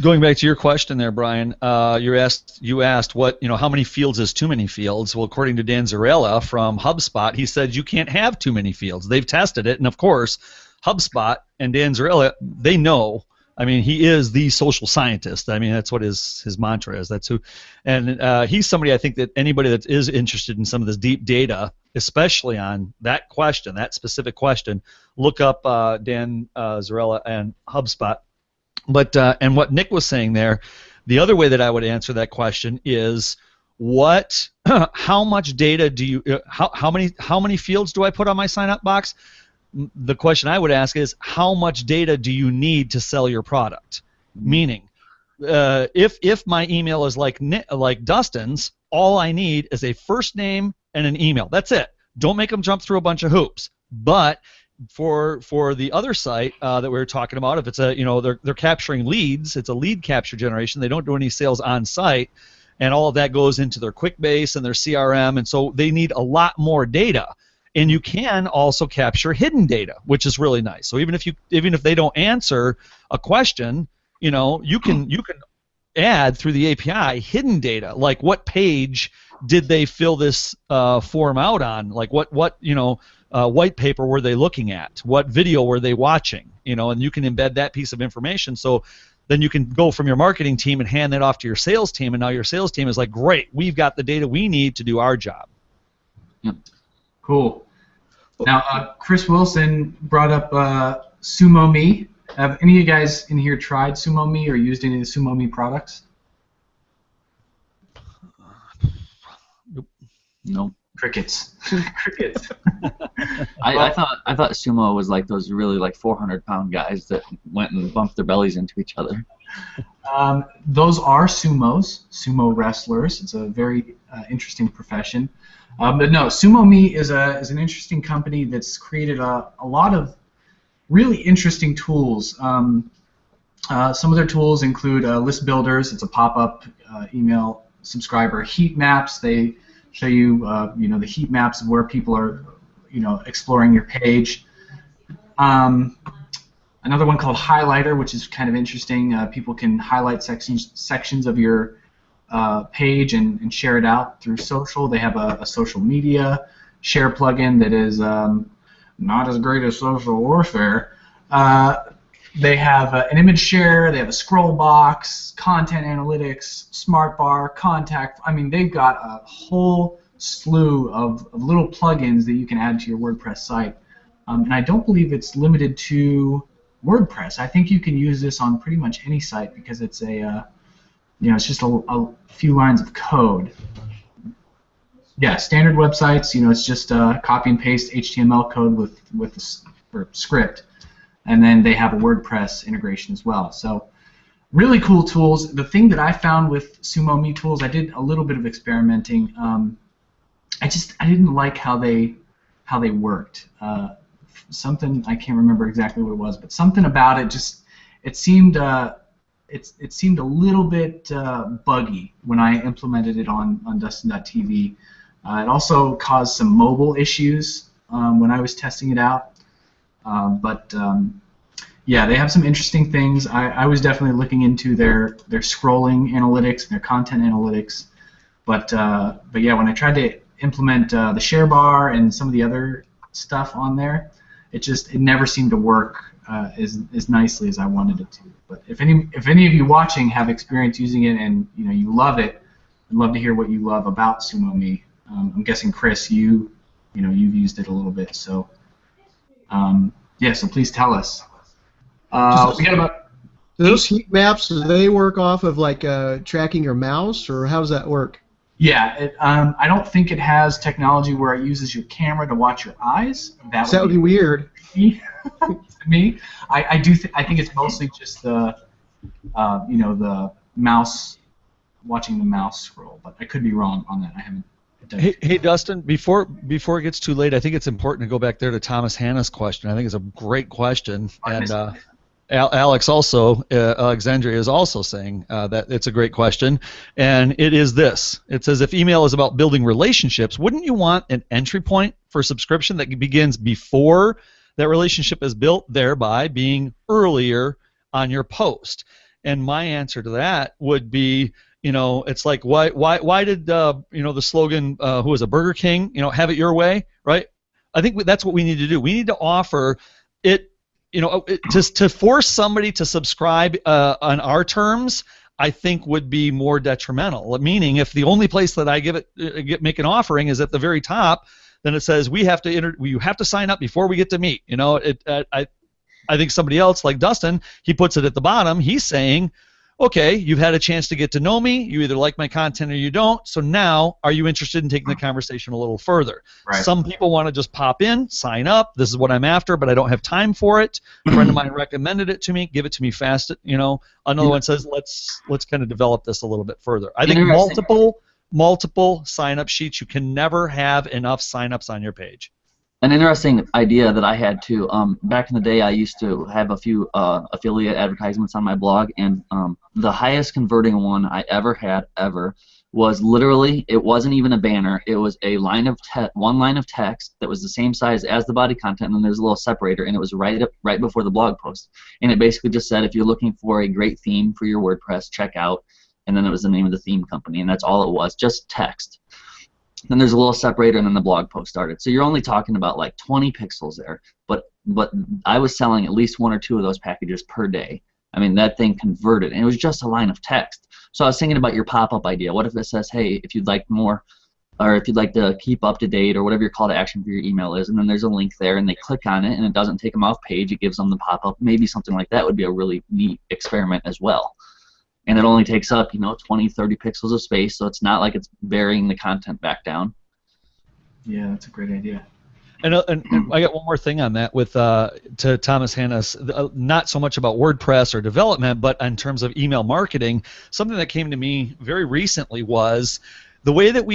Going back to your question there, Brian, you asked what, how many fields is too many fields? Well, according to Dan Zarella from HubSpot, he said you can't have too many fields. They've tested it, and of course, HubSpot and Dan Zarella, they know. I mean, he is the social scientist. I mean, that's what his mantra is. That's who, and he's somebody I think that anybody that is interested in some of this deep data, especially on that question, that specific question, look up Dan Zarella and HubSpot. But and what Nick was saying there, the other way that I would answer that question is, how much data do you, how many fields do I put on my sign-up box? The question I would ask is, how much data do you need to sell your product? Meaning, if my email is like Dustin's, all I need is a first name and an email. That's it. Don't make them jump through a bunch of hoops. But for the other site that we were talking about, if it's they're capturing leads, it's a lead capture generation. They don't do any sales on site, and all of that goes into their QuickBase and their CRM, and so they need a lot more data. And you can also capture hidden data, which is really nice. So even if they don't answer a question, you can add through the API hidden data, like what page did they fill this form out on, like what white paper were they looking at, what video were they watching, and you can embed that piece of information. So then you can go from your marketing team and hand that off to your sales team, and now your sales team is like, great, we've got the data we need to do our job. Yep. Cool. Now, Chris Wilson brought up SumoMe. Have any of you guys in here tried SumoMe or used any of the SumoMe products? No. Crickets. Crickets. I thought sumo was like those really like 400-pound guys that went and bumped their bellies into each other. Those are sumo wrestlers. It's a very interesting profession. But no, Sumo Me is an interesting company that's created a lot of really interesting tools. Some of their tools include list builders. It's a pop-up email subscriber. Heat maps. They show you the heat maps of where people are exploring your page. Another one called Highlighter, which is kind of interesting. People can highlight sections of your page and share it out through social. They have a social media share plugin that is not as great as Social Warfare. They have an image share. They have a scroll box, content analytics, smart bar, contact. I mean, they've got a whole slew of little plugins that you can add to your WordPress site. And I don't believe it's limited to WordPress. I think you can use this on pretty much any site because it's it's just a few lines of code. Yeah, standard websites. It's just copy and paste HTML code with a script, and then they have a WordPress integration as well. So really cool tools. The thing that I found with Sumo Me tools, I did a little bit of experimenting. I didn't like how they worked. Something I can't remember exactly what it was, but something about it seemed it seemed a little bit buggy when I implemented it on Dustn.tv. It also caused some mobile issues when I was testing it out. Yeah, they have some interesting things. I was definitely looking into their scrolling analytics and their content analytics. But yeah, when I tried to implement the share bar and some of the other stuff on there, it never seemed to work as nicely as I wanted it to. But if any of you watching have experience using it and you love it, I'd love to hear what you love about Sumo Me. I'm guessing Chris, you've used it a little bit, so yeah. So please tell us. We got about those heat maps. Do they work off of like tracking your mouse, or how does that work? Yeah, I don't think it has technology where it uses your camera to watch your eyes. That would be weird. To me, I think it's mostly just the the mouse, watching the mouse scroll, but I could be wrong on that. I haven't. Hey, Dustin, before it gets too late, I think it's important to go back there to Thomas Hanna's question. I think it's a great question, and Alex also, Alexandria is also saying that it's a great question, and it is this. It says, if email is about building relationships, wouldn't you want an entry point for subscription that begins before that relationship is built, thereby being earlier on your post? And my answer to that would be, it's like why did the slogan who was a Burger King, have it your way, right? I think that's what we need to do. We need to offer it. Just to force somebody to subscribe on our terms, I think would be more detrimental. Meaning, if the only place that I make an offering is at the very top, then it says you have to sign up before we get to meet. I think somebody else like Dustin, he puts it at the bottom. He's saying, okay, you've had a chance to get to know me. You either like my content or you don't. So now, are you interested in taking the conversation a little further? Right. Some people want to just pop in, sign up. This is what I'm after, but I don't have time for it. A friend of mine recommended it to me. Give it to me fast. Another one says, let's kind of develop this a little bit further. I think multiple sign-up sheets. You can never have enough sign-ups on your page. An interesting idea that I had too. Back in the day, I used to have a few affiliate advertisements on my blog, and the highest converting one I ever had was literally, it wasn't even a banner. It was a one line of text that was the same size as the body content, and then there's a little separator, and it was right before the blog post. And it basically just said, if you're looking for a great theme for your WordPress, check out. And then it was the name of the theme company, and that's all it was, just text. Then there's a little separator, and then the blog post started. So you're only talking about like 20 pixels there, but I was selling at least 1 or 2 of those packages per day. I mean, that thing converted, and it was just a line of text. So I was thinking about your pop-up idea. What if it says, hey, if you'd like more, or if you'd like to keep up to date, or whatever your call to action for your email is, and then there's a link there, and they click on it, and it doesn't take them off page. It gives them the pop-up. Maybe something like that would be a really neat experiment as well. And it only takes up, 20, 30 pixels of space, so it's not like it's burying the content back down. Yeah, that's a great idea. And I got one more thing on that with to Thomas Hanna's, not so much about WordPress or development, but in terms of email marketing. Something that came to me very recently was the way that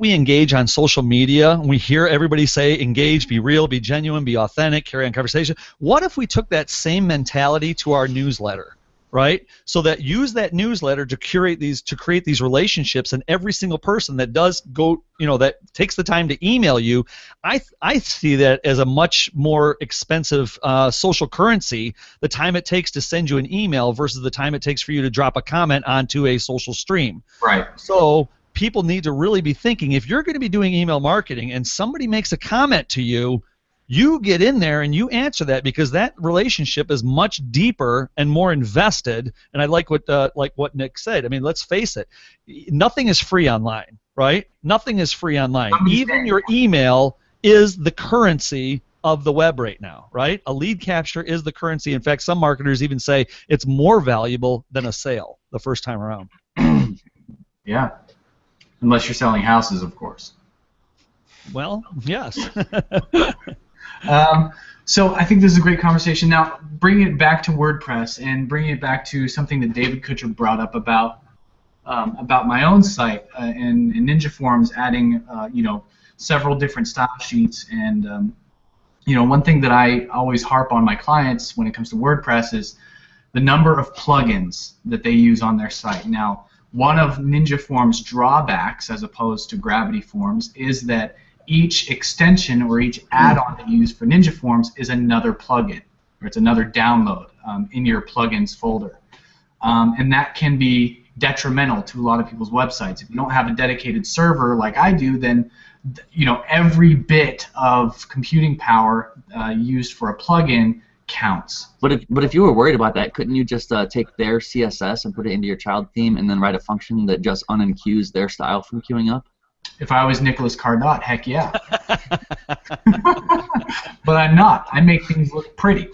we engage on social media. We hear everybody say engage, be real, be genuine, be authentic, carry on conversation. What if we took that same mentality to our newsletter? Right? So that use that newsletter to create these relationships, and every single person that does go, that takes the time to email you, I see that as a much more expensive social currency, the time it takes to send you an email versus the time it takes for you to drop a comment onto a social stream. Right. So people need to really be thinking, if you're going to be doing email marketing and somebody makes a comment to you, you get in there and you answer that, because that relationship is much deeper and more invested. And I like what Nick said. I mean, let's face it, nothing is free online, right? Nothing is free online. Even your email is the currency of the web right now, right? A lead capture is the currency. In fact, some marketers even say it's more valuable than a sale the first time around. Yeah, unless you're selling houses, of course. Well, yes. So I think this is a great conversation. Now, bringing it back to WordPress and bringing it back to something that David Kutcher brought up about my own site and Ninja Forms, adding several different style sheets. And one thing that I always harp on my clients when it comes to WordPress is the number of plugins that they use on their site. Now, one of Ninja Forms' drawbacks, as opposed to Gravity Forms, is that each extension or each add-on that you use for Ninja Forms is another plugin, or it's another download in your plugins folder. And that can be detrimental to a lot of people's websites. If you don't have a dedicated server like I do, then every bit of computing power used for a plugin counts. But if you were worried about that, couldn't you just take their CSS and put it into your child theme and then write a function that just unenqueues their style from queuing up? If I was Nicholas Cardot, heck yeah. But I'm not. I make things look pretty.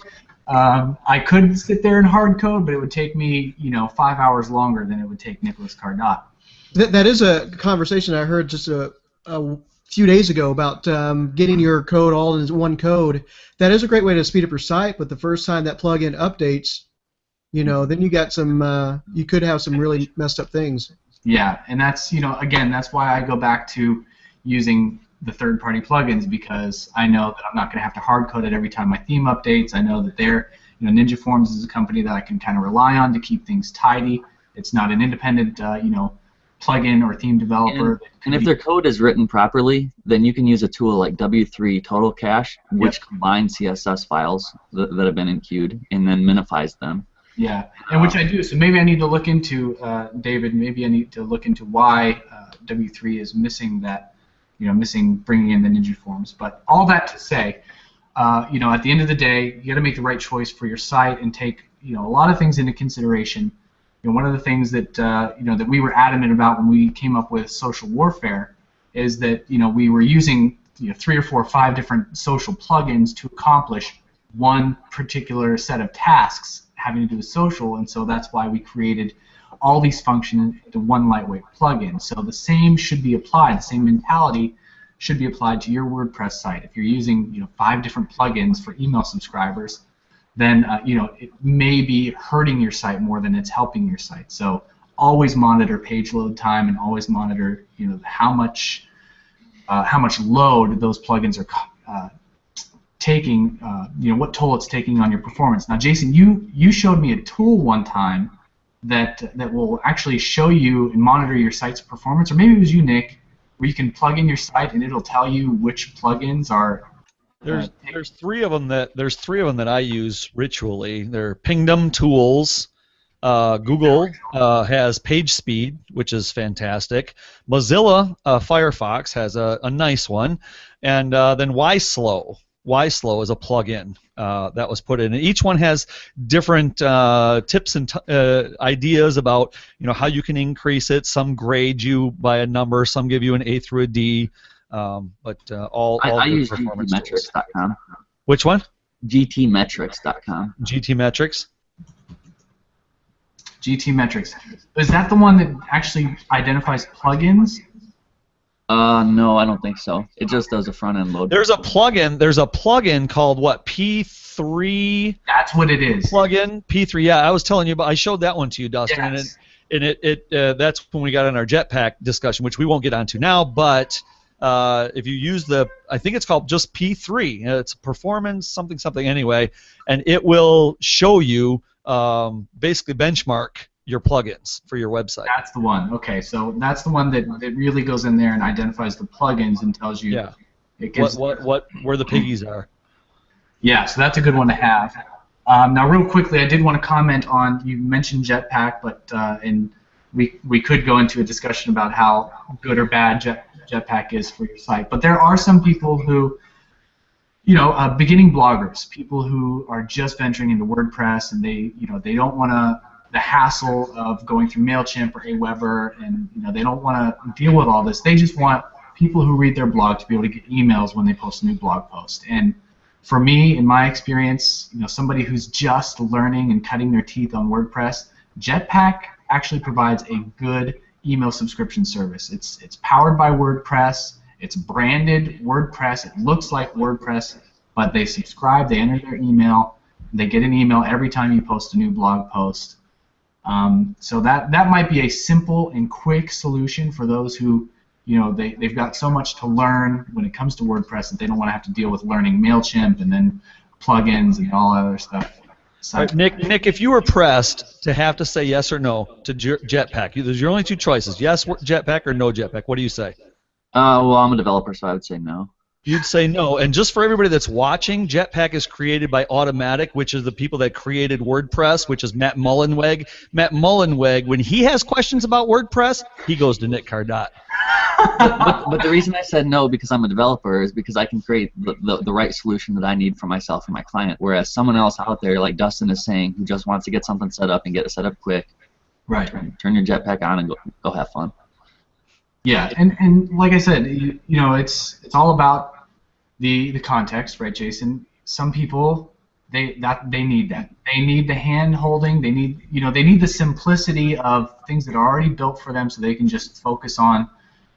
I could sit there and hard code, but it would take me 5 hours longer than it would take Nicholas Cardot. That is a conversation I heard just a few days ago about getting your code all in one code. That is a great way to speed up your site, but the first time that plugin updates, then you got some, you could have some really messed up things. Yeah, and that's, again, that's why I go back to using the third-party plugins, because I know that I'm not going to have to hard code it every time my theme updates. I know that Ninja Forms is a company that I can kind of rely on to keep things tidy. It's not an independent, plugin or theme developer. And if their code is written properly, then you can use a tool like W3 Total Cache, which combines CSS files that have been enqueued and then minifies them. Yeah, and which I do. So maybe I need to look into, David, maybe I need to look into why W3 is missing that, missing bringing in the Ninja Forms. But all that to say, at the end of the day, you got to make the right choice for your site and take, a lot of things into consideration. One of the things that, that we were adamant about when we came up with social warfare is that, we were using, 3 or 4 or 5 different social plugins to accomplish one particular set of tasks having to do with social, and so that's why we created all these functions into one lightweight plugin. So the same should be applied, the same mentality should be applied to your WordPress site. If you're using 5 different plugins for email subscribers, then it may be hurting your site more than it's helping your site. So always monitor page load time, and always monitor how much load those plugins are taking, what toll it's taking on your performance. Now, Jason, you showed me a tool one time that will actually show you and monitor your site's performance, or maybe it was you, Nick, where you can plug in your site and it'll tell you which plugins are. There's three of them that I use ritually. They're Pingdom Tools. Google has PageSpeed, which is fantastic. Mozilla Firefox has a nice one, and then YSlow. YSlow is a plugin that was put in. And each one has different tips and ideas about how you can increase it. Some grade you by a number, some give you an A through a D. But I use GTmetrics.com. Which one? GTmetrics.com. GTmetrics. GTmetrics. Is that the one that actually identifies plugins? No, I don't think so. It just does a front end load. There's a plugin called what? P3. That's what it is. Plugin P3. Yeah, I was telling you about. I showed that one to you, Dustin, Yes. and that's when we got on our Jetpack discussion, which we won't get onto now. But if you use I think it's called just P3. It's performance something anyway, and it will show you basically benchmark your plugins for your website. That's the one. Okay, so that's the one that really goes in there and identifies the plugins and tells you. Yeah. It gives where the piggies are. Yeah, so that's a good one to have. Now, real quickly, I did want to comment on, you mentioned Jetpack, but and we could go into a discussion about how good or bad Jetpack is for your site. But there are some people who, beginning bloggers, people who are just venturing into WordPress, and they don't want the hassle of going through MailChimp or Aweber, and they don't want to deal with all this. They just want people who read their blog to be able to get emails when they post a new blog post. And for me, in my experience, somebody who's just learning and cutting their teeth on WordPress, Jetpack actually provides a good email subscription service. It's powered by WordPress. It's branded WordPress. It looks like WordPress, but they subscribe, they enter their email, they get an email every time you post a new blog post. So that might be a simple and quick solution for those who, they've got so much to learn when it comes to WordPress that they don't want to have to deal with learning MailChimp and then plugins and all other stuff. Right, Nick, if you were pressed to have to say yes or no to Jetpack, there's your only two choices: yes Jetpack or no Jetpack. What do you say? Well, I'm a developer, so I would say no. You'd say no. And just for everybody that's watching, Jetpack is created by Automatic, which is the people that created WordPress, which is Matt Mullenweg. Matt Mullenweg, when he has questions about WordPress, he goes to Nick Cardot. But the reason I said no because I'm a developer is because I can create the right solution that I need for myself and my client, whereas someone else out there, like Dustin is saying, who just wants to get something set up and get it set up quick, right? Turn your Jetpack on and go have fun. Yeah, and like I said, it's all about the context, right, Jason? Some people they need that. They need the hand holding. They need the simplicity of things that are already built for them, so they can just focus on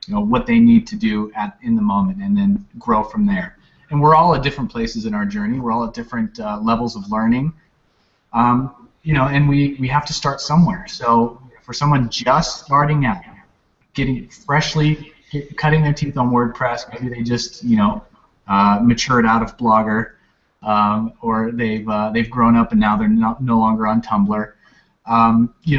what they need to do in the moment, and then grow from there. And we're all at different places in our journey. We're all at different levels of learning. And we have to start somewhere. So for someone just starting out, cutting their teeth on WordPress, maybe they just matured out of Blogger, or they've grown up and now they're no longer on Tumblr.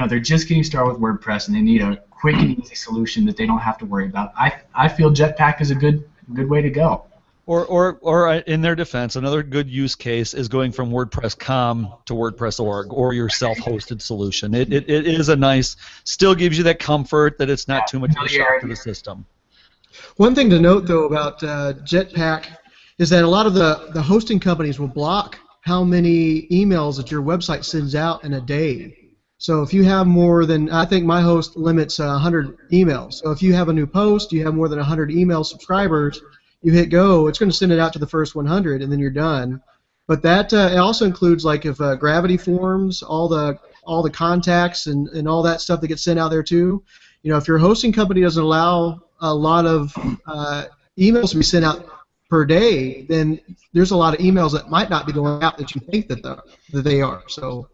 They're just getting started with WordPress and they need a quick and easy solution that they don't have to worry about. I feel Jetpack is a good way to go. Or in their defense, another good use case is going from WordPress.com to WordPress.org or your self-hosted solution. It is a nice, still gives you that comfort that it's not too much of a shock to the system. One thing to note, though, about Jetpack is that a lot of the hosting companies will block how many emails that your website sends out in a day. So if you have more than, I think my host limits 100 emails. So if you have a new post, you have more than 100 email subscribers, you hit go, it's going to send it out to the first 100, and then you're done. But that it also includes, like, if Gravity Forms, all the contacts and all that stuff that gets sent out there too. If your hosting company doesn't allow a lot of emails to be sent out per day, then there's a lot of emails that might not be going out that you think that they are. So.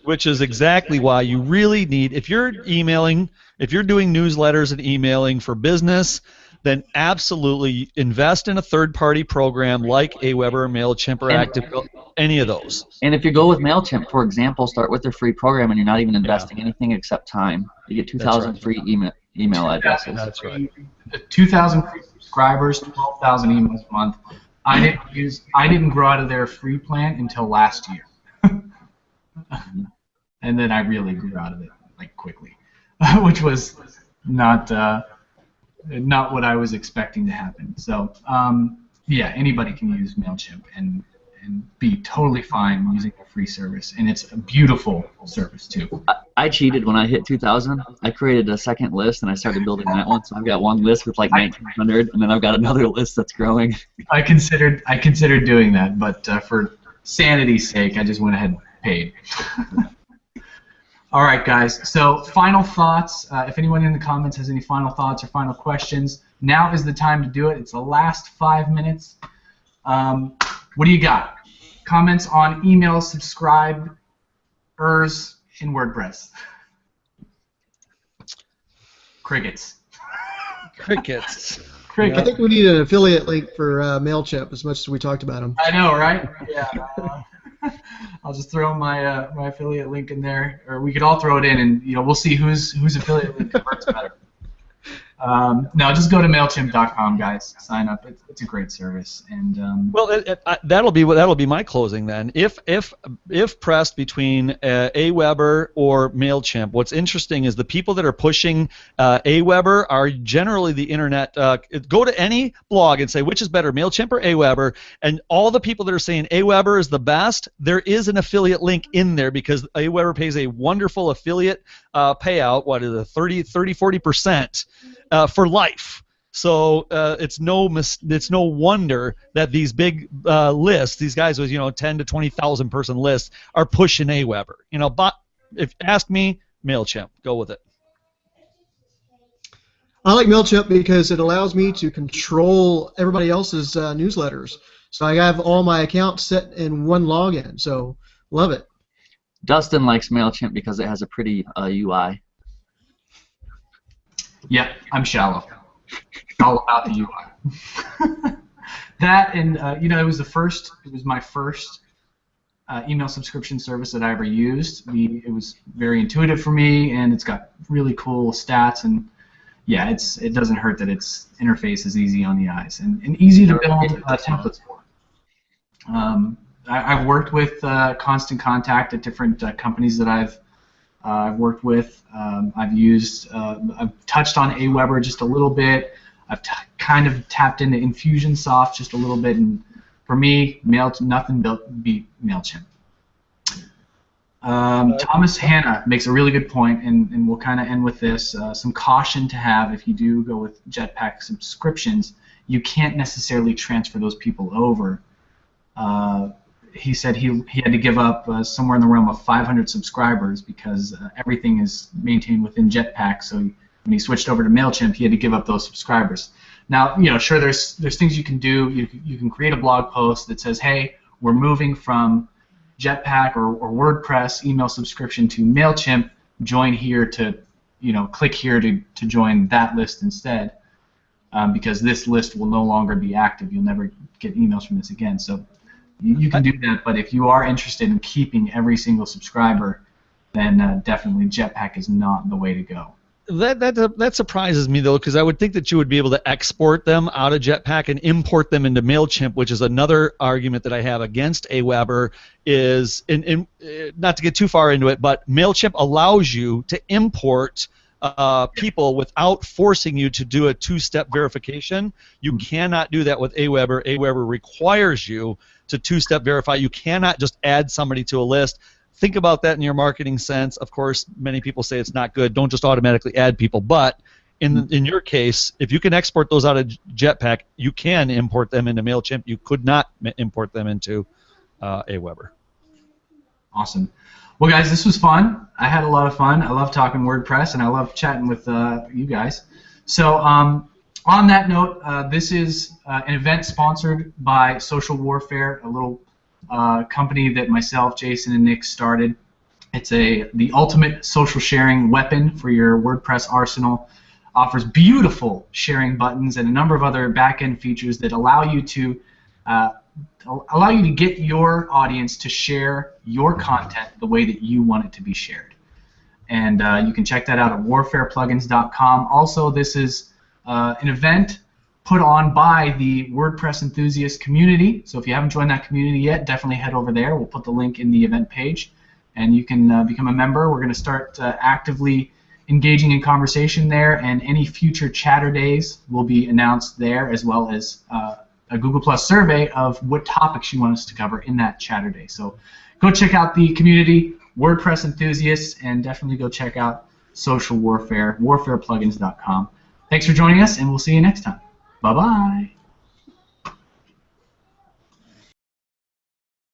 Which is exactly why you really need, if you're doing newsletters and emailing for business, then absolutely invest in a third-party program like Aweber, MailChimp, or ActiveBuilder, any of those. And if you go with MailChimp, for example, start with their free program and you're not even investing anything except time. You get 2,000 free email addresses. That's right. 2,000 free subscribers, 12,000 emails a month. I didn't grow out of their free plan until last year. And then I really grew out of it quickly, which was not what I was expecting to happen. So yeah, anybody can use MailChimp and be totally fine using a free service, and it's a beautiful service too. I cheated when I hit 2,000. I created a second list and I started building that one. So I've got one list with 1,900, and then I've got another list that's growing. I considered doing that, but for sanity's sake, I just went ahead and paid. All right, guys. So final thoughts. If anyone in the comments has any final thoughts or final questions, now is the time to do it. It's the last 5 minutes. What do you got? Comments on email subscribers in WordPress. Crickets. Crickets. Crickets. I think we need an affiliate link for MailChimp as much as we talked about them. I know, right? Yeah. I'll just throw my my affiliate link in there, or we could all throw it in, and we'll see whose affiliate link converts better. No, just go to Mailchimp.com, guys. Sign up. It's a great service, and well, that'll be my closing then. If pressed between Aweber or Mailchimp, what's interesting is the people that are pushing Aweber are generally the internet. Go to any blog and say which is better, Mailchimp or Aweber, and all the people that are saying Aweber is the best, there is an affiliate link in there because Aweber pays a wonderful affiliate payout. What is it, 40%? For life. So it's no wonder that these big lists, these guys with 10 to 20,000 person lists, are pushing Aweber. But if ask me, Mailchimp, go with it. I like MailChimp because it allows me to control everybody else's newsletters. So I have all my accounts set in one login. So love it. Dustin likes MailChimp because it has a pretty UI. yeah, I'm shallow. All about the UI. That and it was my first email subscription service that I ever used. It was very intuitive for me, and it's got really cool stats, and yeah, it doesn't hurt that its interface is easy on the eyes and easy to build templates for. I've worked with Constant Contact at different companies that I've worked with. I've touched on Aweber just a little bit. I've kind of tapped into Infusionsoft just a little bit, and for me, nothing beat MailChimp. Thomas Hanna makes a really good point, and we'll kind of end with this. Some caution to have if you do go with Jetpack subscriptions. You can't necessarily transfer those people over. He said he had to give up somewhere in the realm of 500 subscribers because everything is maintained within Jetpack. So when he switched over to MailChimp, he had to give up those subscribers. Now, sure, there's things you can do. You can create a blog post that says, hey, we're moving from Jetpack or WordPress email subscription to MailChimp. Join here to, click here to join that list instead, because this list will no longer be active. You'll never get emails from this again. So you can do that, but if you are interested in keeping every single subscriber, then definitely Jetpack is not the way to go. That surprises me though, because I would think that you would be able to export them out of Jetpack and import them into Mailchimp, which is another argument that I have against Aweber. Is not to get too far into it, but Mailchimp allows you to import people without forcing you to do a two-step verification. You cannot do that with Aweber. Aweber requires you to two-step verify. You cannot just add somebody to a list. Think about that in your marketing sense. Of course, many people say it's not good. Don't just automatically add people. But in your case, if you can export those out of Jetpack, you can import them into MailChimp. You could not import them into Aweber. Awesome. Well, guys, this was fun. I had a lot of fun. I love talking WordPress, and I love chatting with you guys. So on that note, this is an event sponsored by Social Warfare, a little company that myself, Jason, and Nick started. It's the ultimate social sharing weapon for your WordPress arsenal. Offers beautiful sharing buttons and a number of other back-end features that allow you to get your audience to share your content the way that you want it to be shared. And you can check that out at warfareplugins.com. Also, this is an event put on by the WordPress enthusiast community. So if you haven't joined that community yet, definitely head over there. We'll put the link in the event page, and you can become a member. We're going to start actively engaging in conversation there, and any future chatter days will be announced there, as well as a Google Plus survey of what topics you want us to cover in that chatter day. So go check out the community, WordPress enthusiasts, and definitely go check out Social Warfare, warfareplugins.com. Thanks for joining us, and we'll see you next time. Bye-bye.